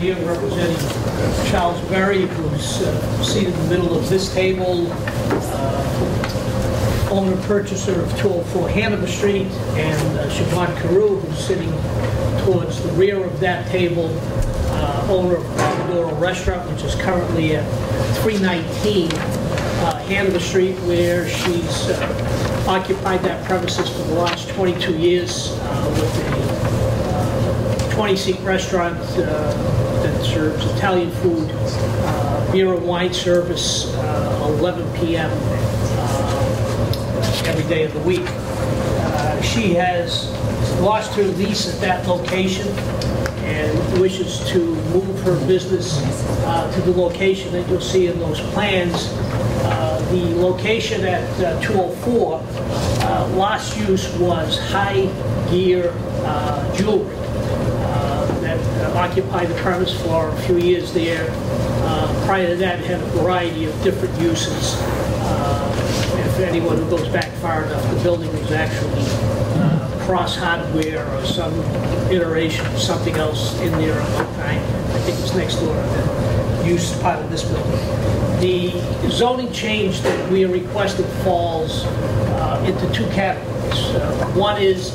here representing Charles Berry, who's seated in the middle of this table, owner-purchaser of 204 Hanover Street, and Siobhan Carew, who's sitting towards the rear of that table, owner of Pomodoro Restaurant, which is currently at 319 Hanover Street, where she's occupied that premises for the last 22 years with a 20-seat restaurant that serves Italian food, beer and wine service, 11 p.m. Every day of the week. She has lost her lease at that location and wishes to move her business to the location that you'll see in those plans. The location at 204, last use was high gear jewelry that occupied the premise for a few years there. Prior to that, it had a variety of different uses. If anyone who goes back far enough, the building was actually Cross Hardware or some iteration of something else in there at one time. I think it's next door to the use part of this building. The zoning change that we are requesting falls into two categories. One is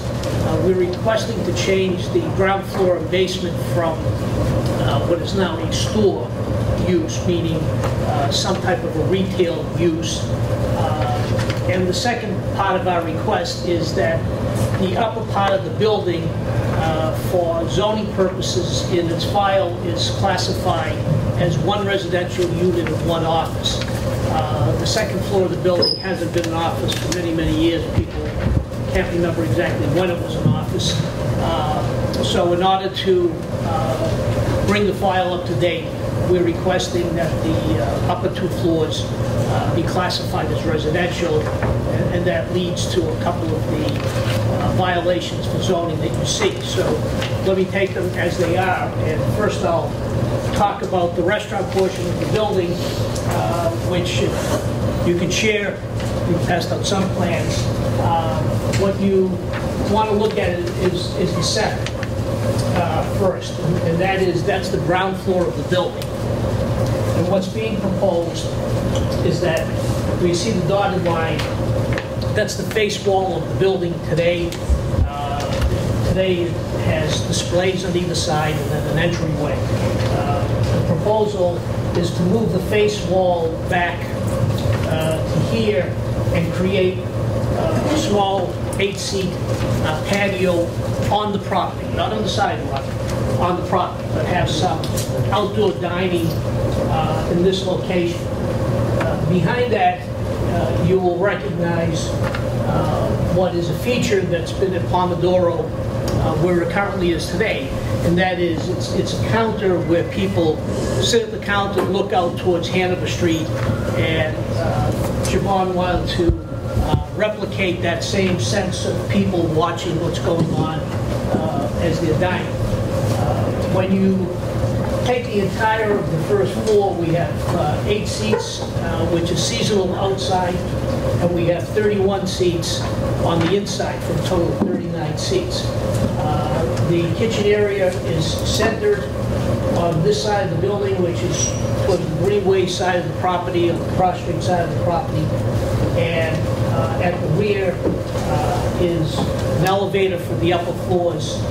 we're requesting to change the ground floor and basement from what is now a store use, meaning some type of a retail use. And the second part of our request is that the upper part of the building, for zoning purposes in its file, is classified as one residential unit of one office. The second floor of the building hasn't been an office for many, many years. People can't remember exactly when it was an office. So in order to bring the file up to date, we're requesting that the upper two floors be classified as residential, and that leads to a couple of the violations for zoning that you see. So let me take them as they are, and first I'll talk about the restaurant portion of the building, which you can share. We passed out some plans. What you want to look at is the second first, and that's the ground floor of the building. And what's being proposed is that we see the dotted line. That's the face wall of the building today. Today it has displays on either side and then an entryway. The proposal is to move the face wall back to here and create a small 8-seat patio on the property, not on the sidewalk, on the property, but have some outdoor dining in this location. Behind that, you will recognize what is a feature that's been at Pomodoro where it currently is today, and that is it's a counter where people sit at the counter, look out towards Hanover Street, and Siobhan wanted to replicate that same sense of people watching what's going on as they're dining. When you take the entire of the first floor, we have 8 seats, which is seasonal outside, and we have 31 seats on the inside for a total of 39 seats. The kitchen area is centered on this side of the building, which is towards the Greenway side of the property, on the Cross Street side of the property, and at the rear is an elevator for the upper floors,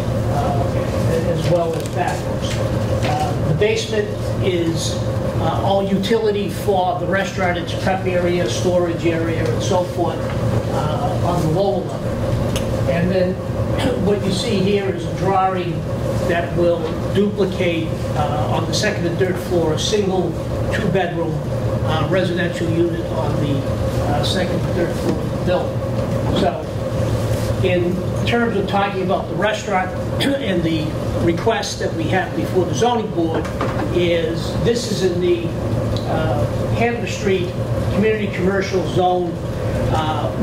as well as bathrooms. The basement is all utility for the restaurant, its prep area, storage area, and so forth on the lower level. And then what you see here is a drawing that will duplicate on the second and third floor a single 2-bedroom residential unit on the second and third floor of the building. So in terms of talking about the restaurant and the request that we have before the zoning board, is this is in the Hanover Street Community Commercial Zone,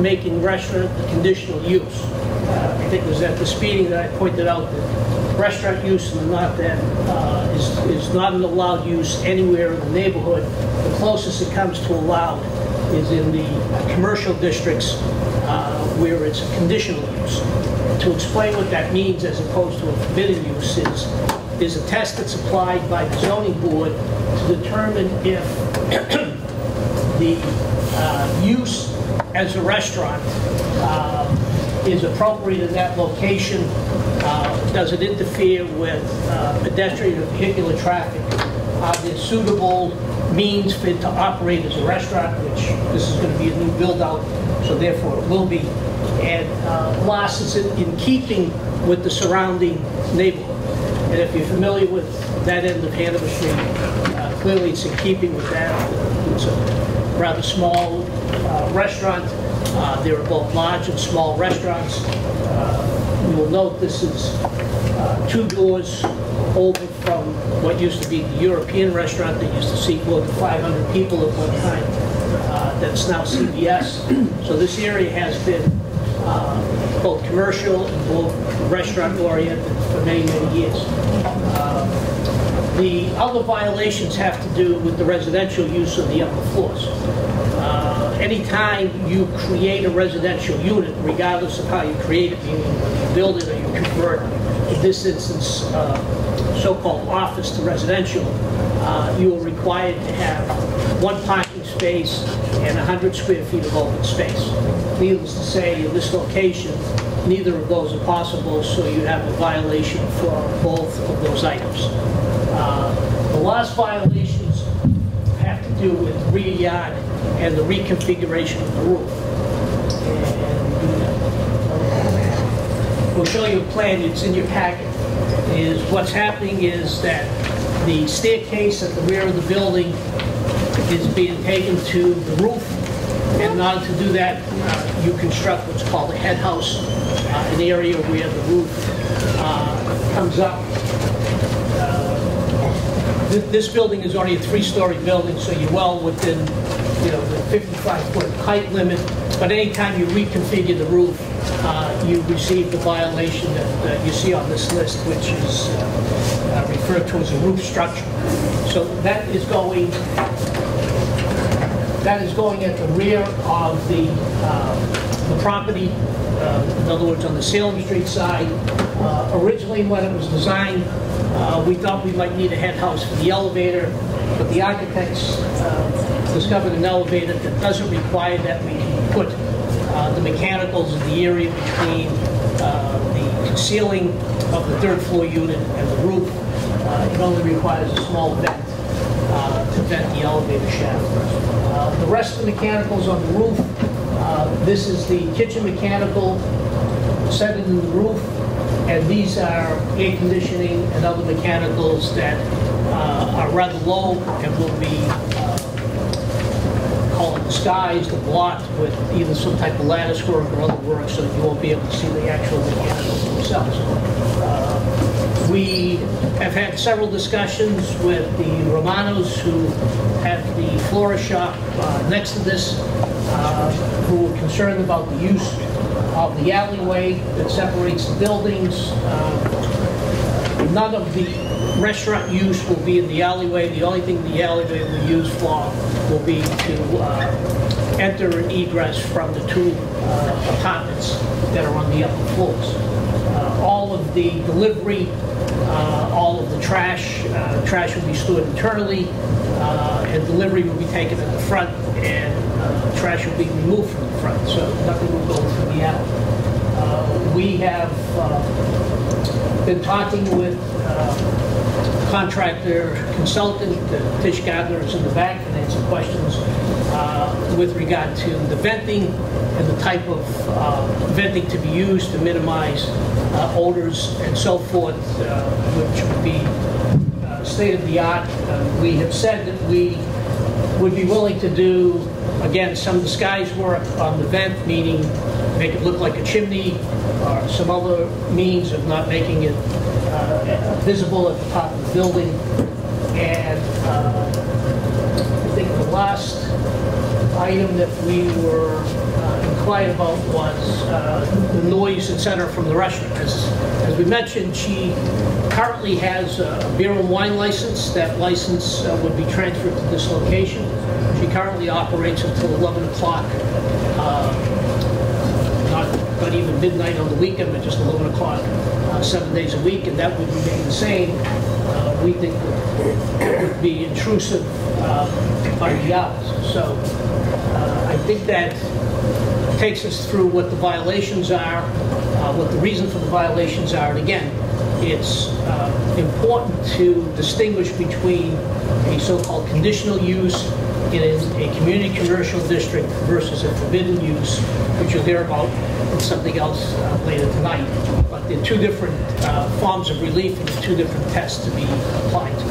making restaurant a conditional use. I think it was at this meeting that I pointed out that restaurant use is not an allowed use anywhere in the neighborhood. The closest it comes to allowed is in the commercial districts where it's a conditional use. To explain what that means as opposed to a forbidden use is there's a test that's applied by the zoning board to determine if the use as a restaurant is appropriate in that location. Does it interfere with pedestrian or vehicular traffic? Are there suitable means for it to operate as a restaurant, which this is going to be a new build-out, so therefore it will be. And last, is it in keeping with the surrounding neighborhood? And if you're familiar with that end of Hanover Street, clearly it's in keeping with that. It's a rather small restaurant. There are both large and small restaurants. You will note this is 2 doors over from what used to be the European restaurant that used to seat more than 500 people at one time. That's now CVS. So this area has been both commercial and both restaurant-oriented for many, many years. The other violations have to do with the residential use of the upper floors. Anytime you create a residential unit, regardless of how you create it, meaning whether you build it or you convert, in this instance, so-called office to residential, you are required to have 1 parking space and 100 square feet of open space. Needless to say, in this location, neither of those are possible, so you have a violation for both of those items. The last violations have to do with rear yard and the reconfiguration of the roof. And we'll show you a plan, it's in your packet. Is what's happening is that the staircase at the rear of the building is being taken to the roof. And in order to do that, you construct what's called a head house, an area where the roof comes up. This building is already a 3-story building, so you're well within, the 55-foot height limit. But anytime you reconfigure the roof, you receive the violation that you see on this list, which is referred to as a roof structure. So that is going at the rear of the property. In other words, on the Salem Street side. Originally, when it was designed, we thought we might need a head house for the elevator, but the architects discovered an elevator that doesn't require that. We can put the mechanicals in the area between the ceiling of the 3rd floor unit and the roof. It only requires a small vent to vent the elevator shaft. The rest of the mechanicals on the roof, this is the kitchen mechanical centered in the roof, and these are air conditioning and other mechanicals that are rather low and will be call it disguised or blocked with either some type of lattice work or other work, so that you won't be able to see the actual mechanicals themselves. We have had several discussions with the Romanos, who have the florist shop next to this, who are concerned about the use of the alleyway that separates the buildings. None of the restaurant use will be in the alleyway. The only thing the alleyway will be used for will be to enter and egress from the 2 apartments that are on the upper floors. All of the delivery, all of the trash will be stored internally, and delivery will be taken at the front, and trash will be removed from the front, so nothing will go through the alley. We have been talking with contractor consultant, Tish Gardner is in the back, and answer questions with regard to the venting and the type of venting to be used to minimize odors and so forth, which would be state-of-the-art. We have said that we would be willing to do, again, some disguise work on the vent, meaning make it look like a chimney, or some other means of not making it visible at the top of the building. And I think the last item that we were inquired about was the noise, etc., from the restaurant. As we mentioned, she currently has a beer and wine license. That license would be transferred to this location. She currently operates until 11 o'clock, not even midnight on the weekend, but just 11 o'clock 7 days a week, and that would remain the same, we think would be intrusive on the hours. So I think that takes us through what the violations are, what the reason for the violations are, and again, it's important to distinguish between a so-called conditional use in a community commercial district versus a forbidden use, which you'll hear about in something else later tonight. But they're two different forms of relief and two different tests to be applied to.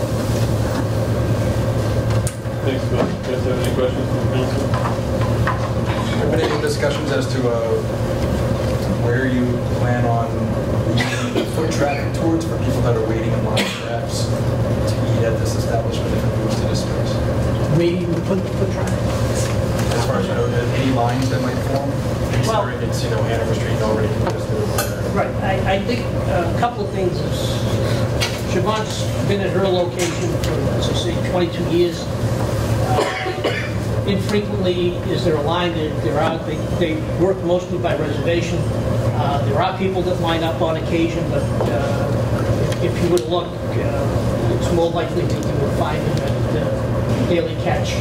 Thanks, Bill. You guys have any questions from council? Have there been any discussions as to where you plan on leading foot traffic towards for people that are waiting in line perhaps to eat at this establishment if it moves to this space? Waiting to put traffic. As far as you know, any lines that might form? Considering it's, Hanover Street already congested. Right. I think a couple of things is Siobhan's been at her location for, as I say, 22 years. Infrequently is there a line. They work mostly by reservation. There are people that line up on occasion, but if you were to look, it's more likely that you would find them at Daily Catch.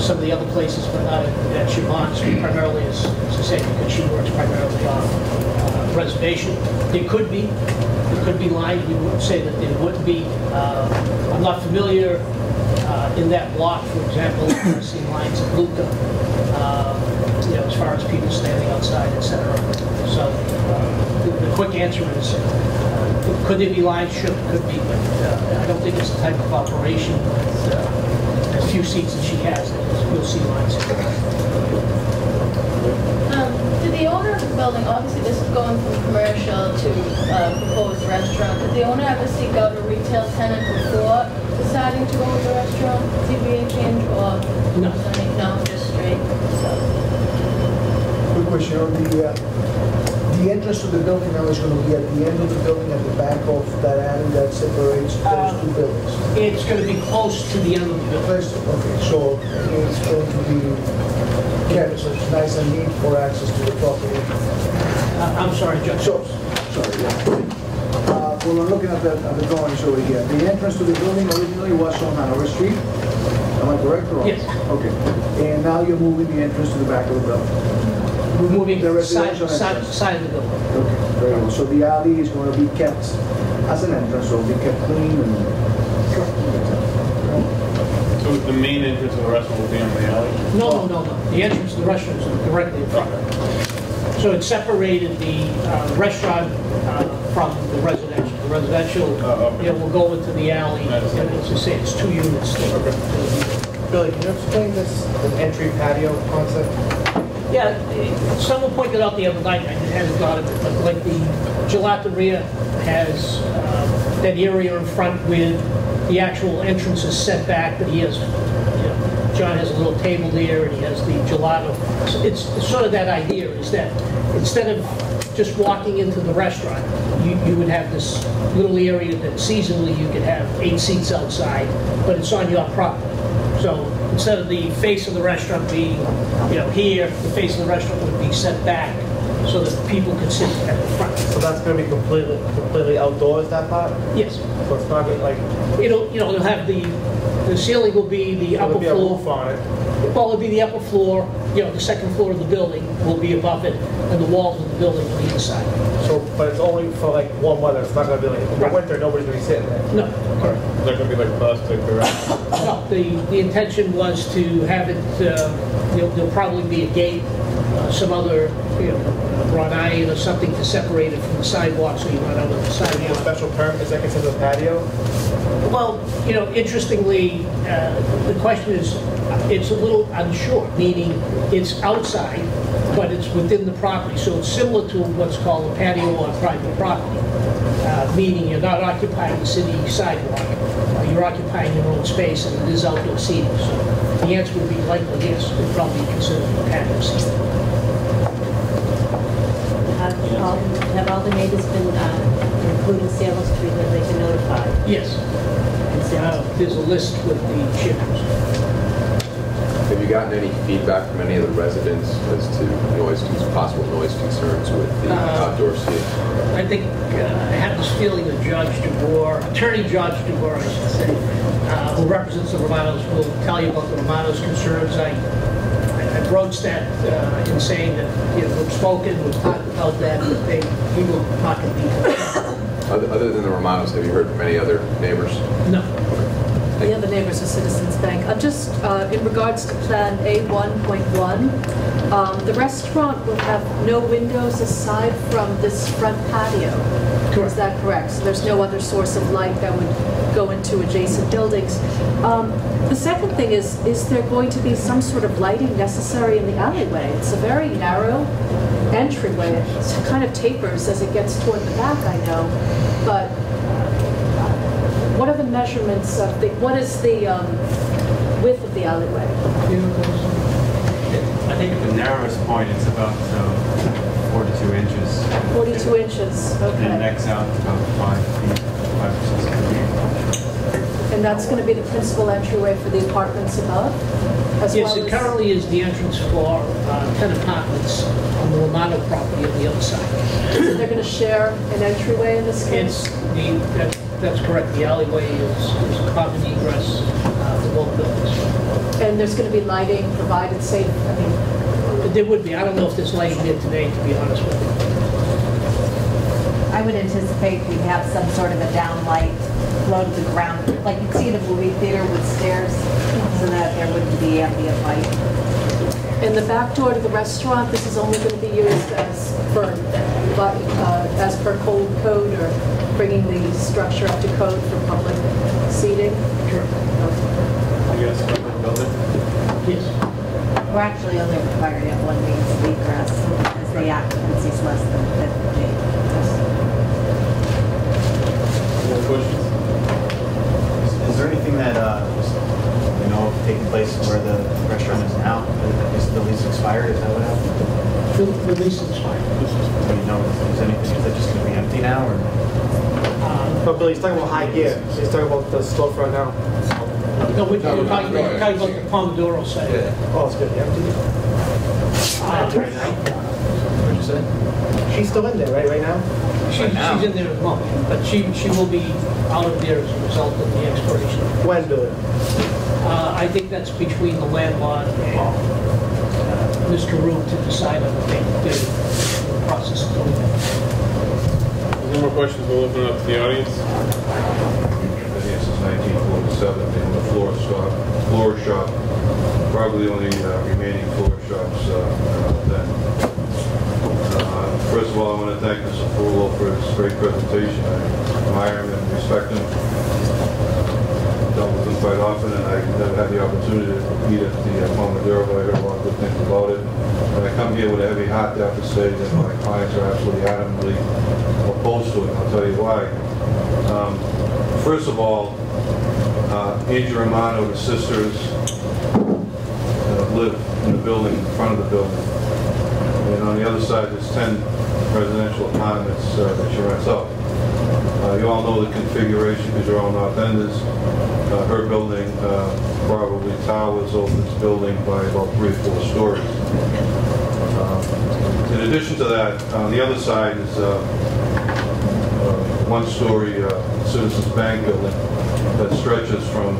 Some of the other places, but not at Siobhan's, primarily, as I said, because she works primarily on reservation. There could be lines. We would say that there would be. I'm not familiar in that block, for example, I've seen lines at Luca, as far as people standing outside, etc. So the quick answer is, could there be lines? Sure, could be, but I don't think it's the type of operation that as few seats as she has, you'll see lines. Did the owner of the building, obviously this is going from commercial to proposed restaurant, did the owner ever seek out a retail tenant before deciding to go with the restaurant, CBA change, or no, just straight? So. Quick question on the entrance to the building now is going to be at the end of the building, at the back of that alley that separates those two buildings. It's going to be close to the end of the building. Okay, so it's going to be kept so it's nice and neat for access to the property. I'm sorry, Judge. So, sorry, yeah. Well, I'm looking at the drawings over here. The entrance to the building originally was on Hanover Street. Am I correct or wrong? Yes. Okay. And now you're moving the entrance to the back of the building. We're moving the side residential of the building. Okay, very good. So the alley is going to be kept as an entrance, so it'll be kept clean and... So the main entrance of the restaurant will be on the alley? No. The entrance to the restaurant is directly in front. So it separated the restaurant from the residential. The residential will go into the alley, and as I say, it's 2 units. Billy, can you explain this entry patio concept? Yeah, someone pointed out the other night, I hadn't thought of it, but like the gelateria has that area in front where the actual entrance is set back, but he has, John has a little table there, and he has the gelato. So it's sort of that idea, is that instead of just walking into the restaurant, you would have this little area that seasonally you could have 8 seats outside, but it's on your property. So instead of the face of the restaurant being, here, the face of the restaurant would be set back so that people could sit at the front. So that's going to be completely outdoors, that part? Yes. So it's not going to, like... It'll have the ceiling will be the upper floor. There'll be a roof on it. Well, it'll be the upper floor, the second floor of the building will be above it, and the walls of the building on either side. So, but it's only for like warm weather. It's not going to be like in the winter. Nobody's going to be sitting there. No. Is that going to be like plastic or? No. The intention was to have it. There'll probably be a gate, some other wrought iron or something to separate it from the sidewalk, so you're not on the A sidewalk. special permit, is that considered a patio? Well, interestingly, the question is, it's a little unsure, meaning it's outside, but it's within the property. So it's similar to what's called a patio on private property, meaning you're not occupying the city sidewalk. You're occupying your own space, and it is outdoor seating. So the answer would be likely yes, it would probably be considered a patio seating. Have all the neighbors been, including Salem Street, have they been notified? Yes. There's a list with the chippers. Have you gotten any feedback from any of the residents as to possible noise concerns with the outdoor seating? I think I have this feeling that Attorney Judge DeBoer, I should say, who represents the Romanos, will tell you about the Romanos' concerns. I broached that in saying that we've spoken, we've talked about that, but he will talk in detail. Other than the Romanos, have you heard from any other neighbors? No. The other neighbors of Citizens Bank. Just in regards to Plan A1.1, the restaurant will have no windows aside from this front patio. Correct. Is that correct? So there's no other source of light that would go into adjacent buildings. The second thing is there going to be some sort of lighting necessary in the alleyway? It's a very narrow entryway. It kind of tapers as it gets toward the back, I know. But what are the measurements of what is the width of the alleyway? I think at the narrowest point it's about 42 inches. 42 inches, okay. And it necks out to about 5 feet, 5 or 6 feet. And that's going to be the principal entryway for the apartments above? Yes, it currently is the entrance for 10 apartments on the Romano property on the other side. So they're going to share an entryway in this case? That's correct. The alleyway is common egress for both buildings. And there's going to be lighting provided safe? I mean, there would be. I don't know if there's lighting here today, to be honest with you. I would anticipate we'd have some sort of a down light low to the ground, like you'd see in a movie theater with stairs, so that there wouldn't be ambient light. And the back door to the restaurant, this is only going to be used as per code or bringing the structure up to code for public seating? Sure. You guys want to build it? Yes. We're actually only required to have one means of egress because the occupancy is less than 50. More questions? Is there anything that taking place where the restaurant is now? Is the lease expired? Is that what happened? The lease is expired. Is that just going to be empty now, or? But Billy, he's talking about high gear. He's talking about the storefront now. No, we're talking about the Pomodoro site. Oh, it's going to be empty. What'd you say? She's still in there, right now? She's in there as well, but she will be out of there as a result of the expiration. When, Billy? I think that's between the landlord and Mr. Root to decide on the process of doing that. No more questions, we'll open it up to the audience. Since 1947, they own the floor shop, probably the only remaining floor shops then. First of all, I want to thank Mr. Fulo for his great presentation. I admire him and respect him. Dealt with him quite often, and I never had the opportunity to meet at the Pomodoro, but I heard a lot of good things about it. And I come here with a heavy heart to have to say that my clients are absolutely adamantly opposed to it, and I'll tell you why. First of all, Angie Romano, the sisters, live in the building, in front of the building. And on the other side, there's 10 residential apartments that she rents out. You all know the configuration because you're all not vendors. Her building probably towers over this building by about 3 or 4 stories. In addition to that, on the other side is a one-story Citizens Bank building that stretches from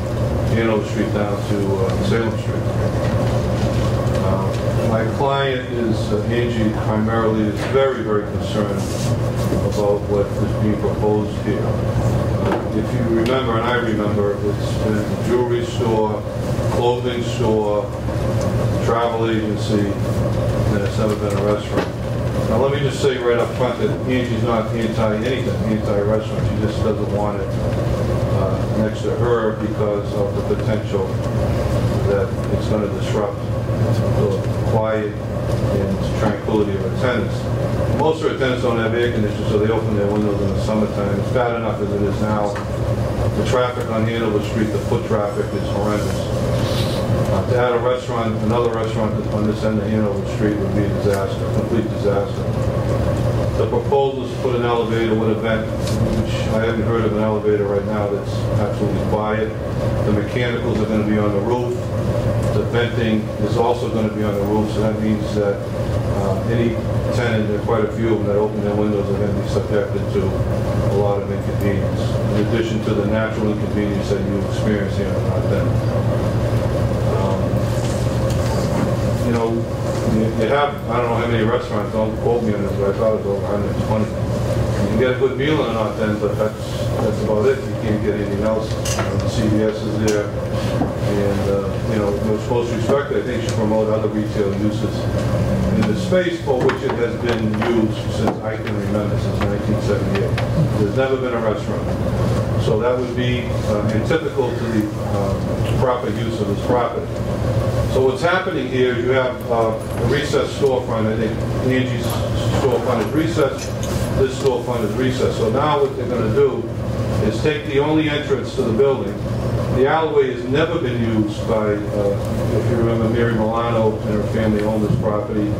Hanover Street down to Salem Street. My client is, Angie, primarily is very, very concerned about what is being proposed here. If you remember, and I remember, it's been a jewelry store, clothing store, travel agency, and it's never been a restaurant. Now let me just say right up front that Angie's not anti-anything, anti-restaurant. She just doesn't want it next to her because of the potential that it's going to disrupt the quiet and tranquility of her tenants. Most of her tenants don't have air conditioning, so they open their windows in the summertime. It's bad enough as it is now. The traffic on Hanover Street, the foot traffic is horrendous. To add a restaurant, another restaurant on this end of Hanover Street would be a disaster, a complete disaster. The proposal is to put an elevator with a vent, which I haven't heard of an elevator right now that's absolutely quiet. The mechanicals are going to be on the roof. The venting is also going to be on the roof, so that means that any tenant, there are quite a few of them that open their windows, are going to be subjected to a lot of inconvenience, in addition to the natural inconvenience that you experience here in North End. You know, you have, I don't know how many restaurants, don't quote me on this, but I thought it was over 120. You can get a good meal in the North End, but that's about it. You can't get anything else. The CVS is there, and you know, with supposed to respect it, I think should promote other retail uses in the space for which it has been used since I can remember, since 1978. There's never been a restaurant. So that would be antithetical to the proper use of this property. So what's happening here is you have a recessed storefront. I think Angie's storefront is recessed. This storefront is recessed. So now what they're going to do is take the only entrance to the building. The alleyway has never been used by, if you remember, Mary Milano and her family owned this property,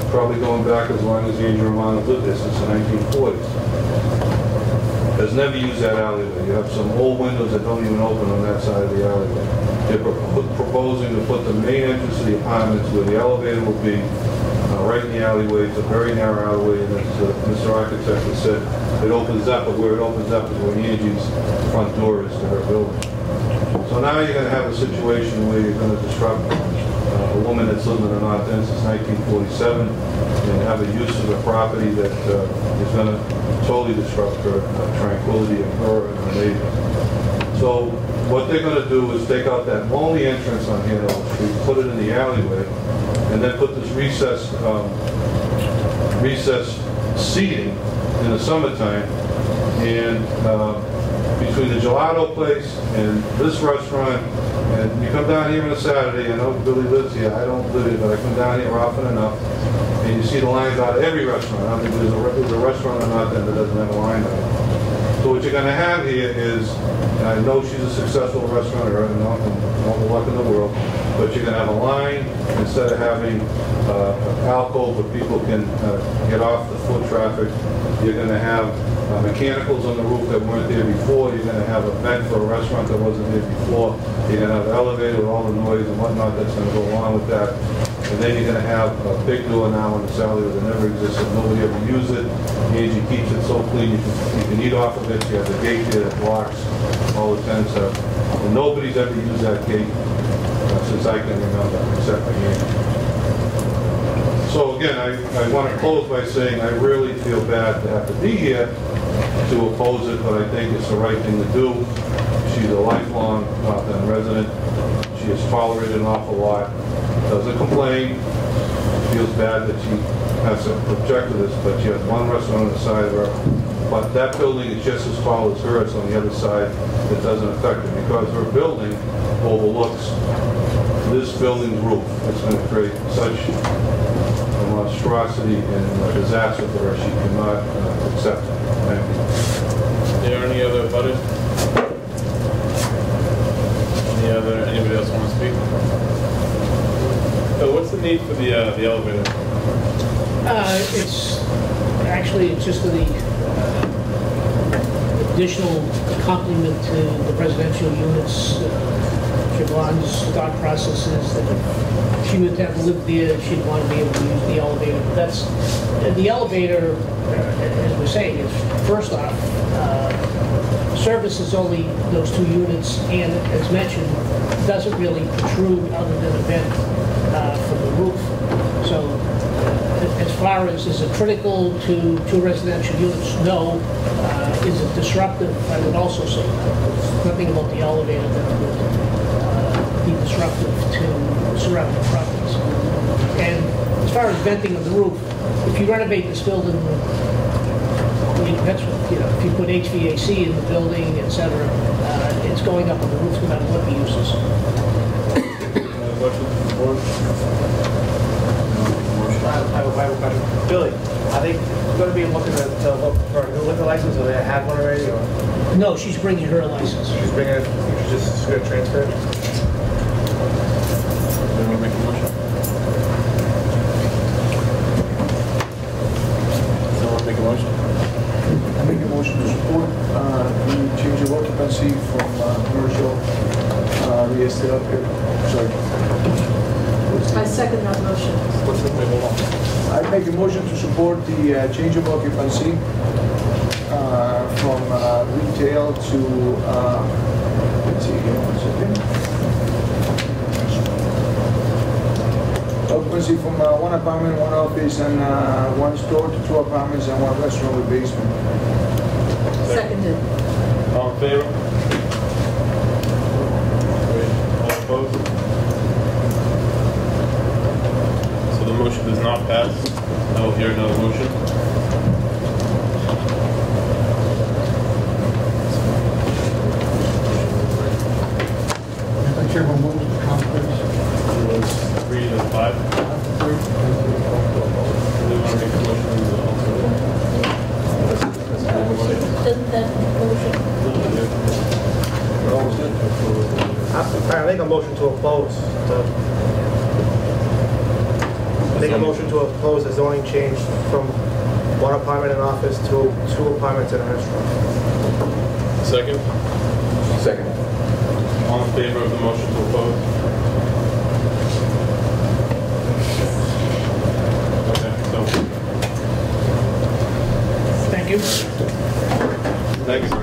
probably going back as long as Angie Romano lived there, since the 1940s. Has never used that alleyway. You have some old windows that don't even open on that side of the alleyway. They're proposing to put the main entrance to the apartments where the elevator will be, right in the alleyway. It's a very narrow alleyway, and as Mr. Architect has said, it opens up, but where it opens up is where Angie's front door is to her building. So now you're going to have a situation where you're going to disrupt a woman that's lived in the North End since 1947 and have a use of the property that is going to totally disrupt her tranquility of her and her neighbors. So what they're going to do is take out that only entrance on Hanover Street, put it in the alleyway, and then put this recessed seating in the summertime, and between the gelato place and this restaurant, and you come down here on a Saturday, I know Billy lives here, I don't live here, but I come down here often enough, and you see the lines out of every restaurant. I mean, there's a restaurant or not that doesn't have a line on it. So what you're going to have here is, and I know she's a successful restaurateur and all the luck in the world, but you're going to have a line instead of having an alcove where people can get off the foot traffic. You're going to have mechanicals on the roof that weren't there before. You're going to have a vent for a restaurant that wasn't there before. You're going to have an elevator with all the noise and whatnot that's going to go along with that. And then you're going to have a big door now in the alleyway that never existed. Nobody ever used it. Angie keeps it so clean you can eat off of it. You have the gate there that blocks all the tenants up. And nobody's ever used that gate since I can remember, except for Angie. So again, I want to close by saying I really feel bad to have to be here to oppose it, but I think it's the right thing to do. She's a lifelong North End resident. She has tolerated an awful lot. Doesn't complain. Feels bad that she has to object to this, but she has one restaurant on the side of her. But that building is just as tall as hers on the other side. It doesn't affect her because her building overlooks this building's roof. It's going to create such a monstrosity and a disaster for her. She cannot accept it. Thank you. Are there any other butters? Anybody else want to speak? So what's the need for the elevator? It's just the additional complement to the residential units. Siobhan's thought process is that if she would have lived there, she'd want to be able to use the elevator. That's the elevator, as we're saying, is first off, services only those two units, and as mentioned, doesn't really protrude other than a vent from the roof. So as far as is it critical to two residential units, no. Is it disruptive? I would also say there's nothing about the elevator that would be disruptive to surrounding properties. And as far as venting of the roof, if you renovate this building, that's what, if you put HVAC in the building, etc., it's going up on the roof no matter what the use is. Questions from the board? I have a question. Billy, are they going to be looking to look for a new liquor license, or they have one already? Or? No, she's bringing her license. She's bringing it, she's just going to transfer it? Anyone make a motion? Someone make I make a motion to support the change of occupancy from commercial real estate, sorry. I second that motion. I make a motion to support the change of occupancy from retail to, let's see here, 1 second. Occupancy from 1 apartment, 1 office, and 1 store to 2 apartments and 1 restaurant with basement. Seconded. All in favor? All opposed? So the motion does not pass. I will hear another motion. Mr. Chairman, move the conference. It was 3 to 5. Do we want to make a motion also? Doesn't that motion? I make a motion to oppose. Make a motion to oppose the zoning change from 1 apartment and office to 2 apartments and a restaurant. Second? Second. All in favor of the motion to oppose? Okay, so, Thank you. next,